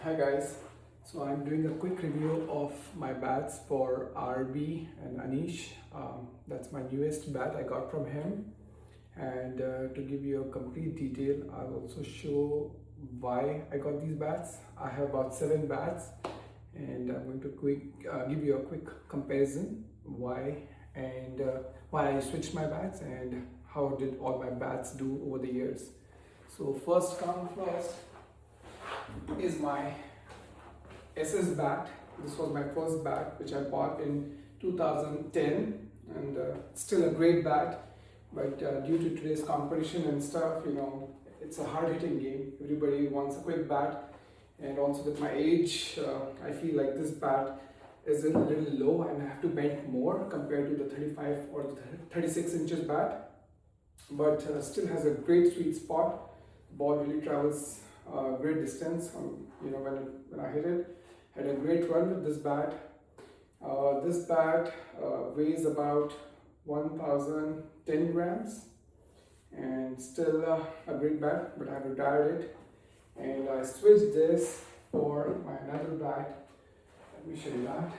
Hi guys, so I'm doing a quick review of my bats for RB and Anish. That's my newest bat I got from him, and to give you a complete detail, I'll also show why I got these bats. I have about 7 bats, and I'm going to give you a quick comparison why and why I switched my bats and how did all my bats do over the years. So first come first is my SS bat. This was my first bat which I bought in 2010, and still a great bat, but due to today's competition and stuff, it's a hard hitting game. Everybody wants a quick bat, and also with my age, I feel like this bat is a little low and I have to bend more compared to the 35 or the 36 inches bat, but still has a great sweet spot. The ball really travels great distance. When I hit it, had a great run with this bat. This bat weighs about 1010 grams, and still a great bat, but I have retired it and I switched this for my another bat. Let me show you that.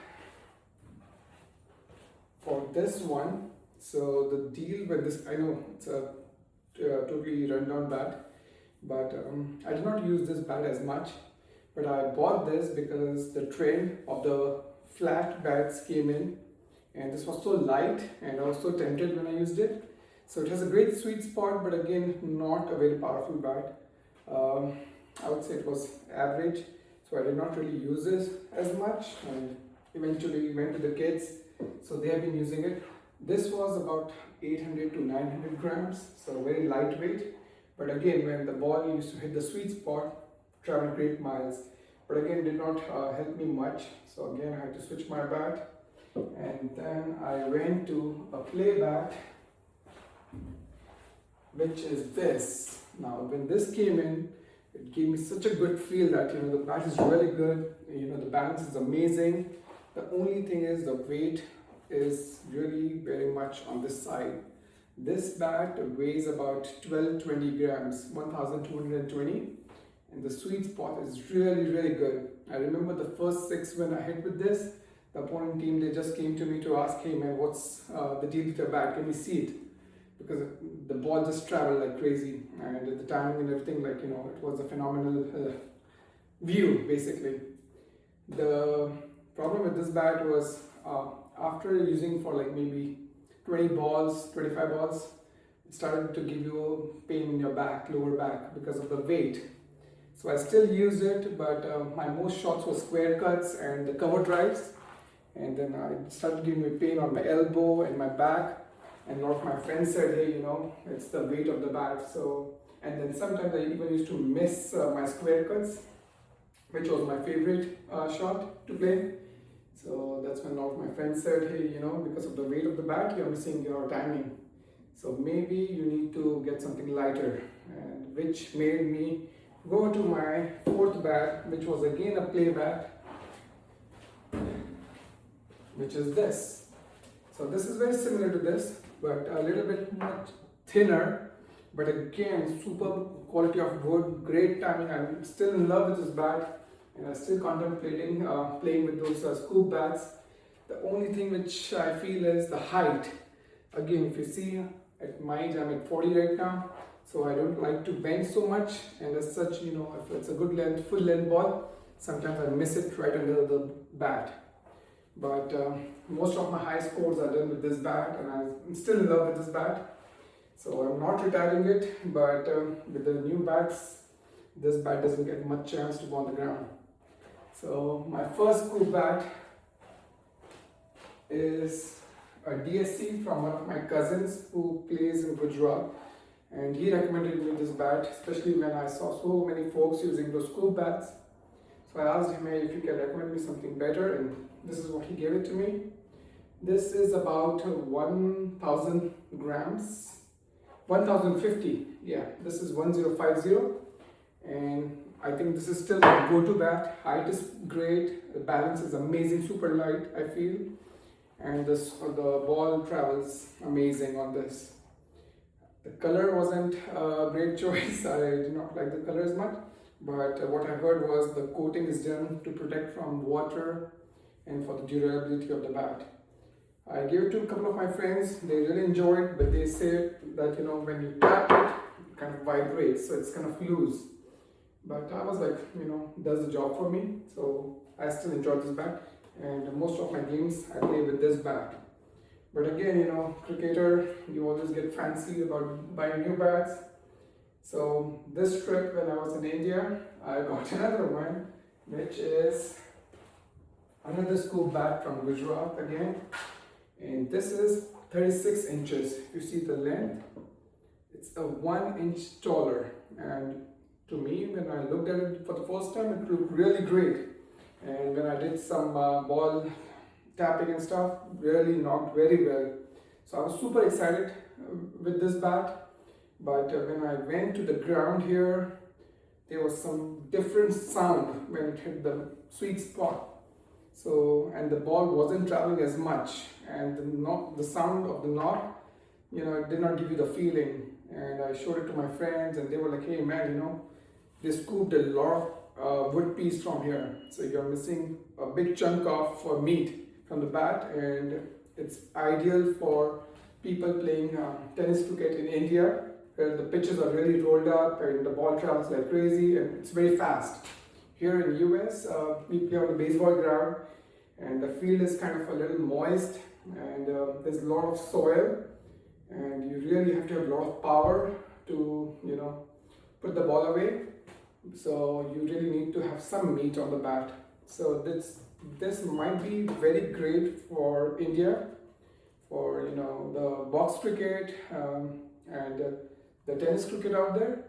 For this one, so the deal with this, I know it's a totally rundown bat, but I did not use this bat as much, but I bought this because the trend of the flat bats came in, and this was so light and I was so tempted when I used it. So it has a great sweet spot, but again not a very powerful bat. I would say it was average, so I did not really use this as much, and eventually went to the kids, so they have been using it. This was about 800 to 900 grams, so very lightweight. But again, when the ball used to hit the sweet spot, traveled great miles. But again, did not help me much. So again, I had to switch my bat. And then I went to a play bat, which is this. Now, when this came in, it gave me such a good feel that, the bat is really good. The balance is amazing. The only thing is the weight is really very much on this side. This bat weighs about 1220 grams, 1220, and the sweet spot is really good. I remember the first 6 when I hit with this, the opponent team, they just came to me to ask, hey man, what's the deal with your bat, can we see it? Because the ball just traveled like crazy, and the timing and everything, it was a phenomenal view basically. The problem with this bat was after using for like maybe 20 balls, 25 balls, it started to give you pain in your back, lower back, because of the weight. So I still use it, but my most shots were square cuts and the cover drives, and then I started giving me pain on my elbow and my back, and a lot of my friends said, hey, it's the weight of the bat. So, and then sometimes I even used to miss my square cuts, which was my favorite shot to play. So that's when a lot of my friends said, hey, because of the weight of the bat, you're missing your timing. So maybe you need to get something lighter, and which made me go to my 4th bat, which was again a play bat, which is this. So this is very similar to this, but a little bit much thinner, but again, superb quality of wood, great timing. I'm still in love with this bat, and I'm still contemplating playing with those scoop bats. The only thing which I feel is the height. Again, if you see at my age, I'm at 40 right now, so I don't like to bend so much, and as such, if it's a good length, full length ball, sometimes I miss it right under the bat. But most of my high scores are done with this bat, and I'm still in love with this bat. So I'm not retiring it, but with the new bats, this bat doesn't get much chance to go on the ground. So my first scoop bat is a DSC from one of my cousins who plays in Gujarat, and he recommended me this bat, especially when I saw so many folks using those scoop bats. So I asked him, hey, if you can recommend me something better, and this is what he gave it to me. This is about 1000 grams, 1050, yeah, this is 1050, and I think this is still my go-to bat. Height is great, the balance is amazing, super light I feel, and the ball travels amazing on this. The color wasn't a great choice, I did not like the color as much, but what I heard was the coating is done to protect from water and for the durability of the bat. I gave it to a couple of my friends. They really enjoyed it, but they said that when you tap it, it kind of vibrates, so it's kind of loose. But I was like, does the job for me. So I still enjoy this bat, and most of my games I play with this bat. But again, cricketer, you always get fancy about buying new bats. So this trip when I was in India, I got another one, which is another scoop bat from Gujarat again. And this is 36 inches. You see the length? It's a 1 inch taller. And to me, when I looked at it for the first time, it looked really great. And when I did some ball tapping and stuff, really knocked very well. So I was super excited with this bat. But when I went to the ground here, there was some different sound when it hit the sweet spot. So, and the ball wasn't traveling as much, and the sound of the knock, it did not give you the feeling. And I showed it to my friends, and they were like, hey man, they scooped a lot of wood piece from here, so you're missing a big chunk of meat from the bat. And it's ideal for people playing tennis cricket in India, where the pitches are really rolled up and the ball travels like crazy and it's very fast. Here in US, we play on the baseball ground, and the field is kind of a little moist, and there's a lot of soil, and you really have to have a lot of power to put the ball away. So you really need to have some meat on the bat. So this might be very great for India, for the box cricket and the tennis cricket out there,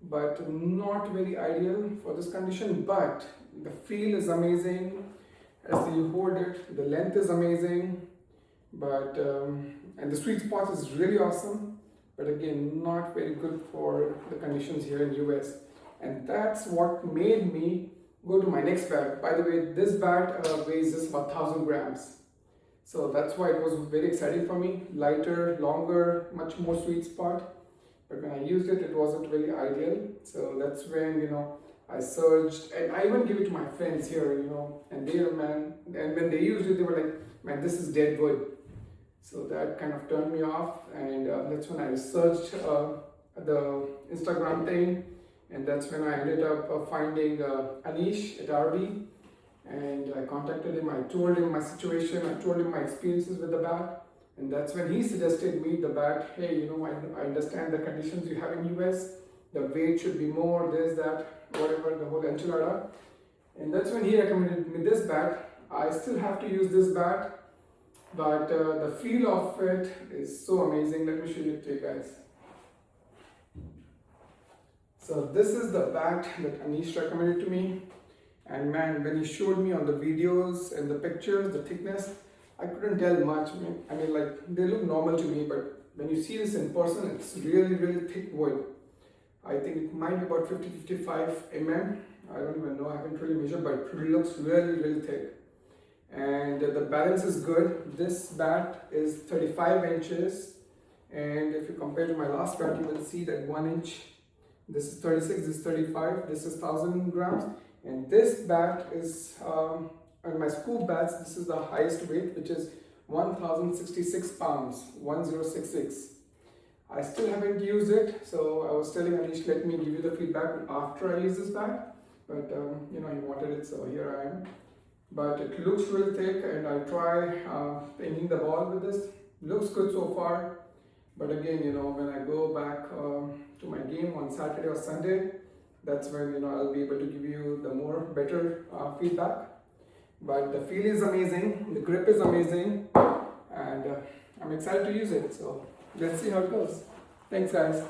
but not very ideal for this condition. But the feel is amazing as you hold it, the length is amazing, but and the sweet spot is really awesome, but again not very good for the conditions here in US. And that's what made me go to my next bat. By the way, this bat weighs just about 1,000 grams. So that's why it was very exciting for me. Lighter, longer, much more sweet spot. But when I used it, it wasn't really ideal. So that's when, I searched, and I even gave it to my friends here, and they were, and when they used it, they were like, man, this is dead wood. So that kind of turned me off, and that's when I researched the Instagram thing, and that's when I ended up finding Anish at RV, and I contacted him. I told him my situation, I told him my experiences with the bat. And that's when he suggested me the bat. Hey, I understand the conditions you have in US. The weight should be more, this, that, whatever, the whole enchilada. And that's when he recommended me this bat. I still have to use this bat, but the feel of it is so amazing. Let me show it to you guys. So this is the bat that Anish recommended to me. And man, when he showed me on the videos and the pictures, the thickness, I couldn't tell much. I mean, like, they look normal to me, but when you see this in person, it's really, really thick wood. I think it might be about 50-55 mm. I don't even know, I haven't really measured, but it looks really, really thick. And the balance is good. This bat is 35 inches. And if you compare to my last bat, you will see that 1 inch. This is 36, this is 35, this is 1,000 grams. And this bat is, and my scoop bats, this is the highest weight, which is 1,066 pounds, 1066. I still haven't used it, so I was telling Anish, let me give you the feedback after I use this bat. But he wanted it, so here I am. But it looks really thick, and I try painting the ball with this. Looks good so far. But again, when I go back to my game on Saturday or Sunday, that's when I'll be able to give you the better feedback. But the feel is amazing, the grip is amazing, and I'm excited to use it. So let's see how it goes. Thanks guys.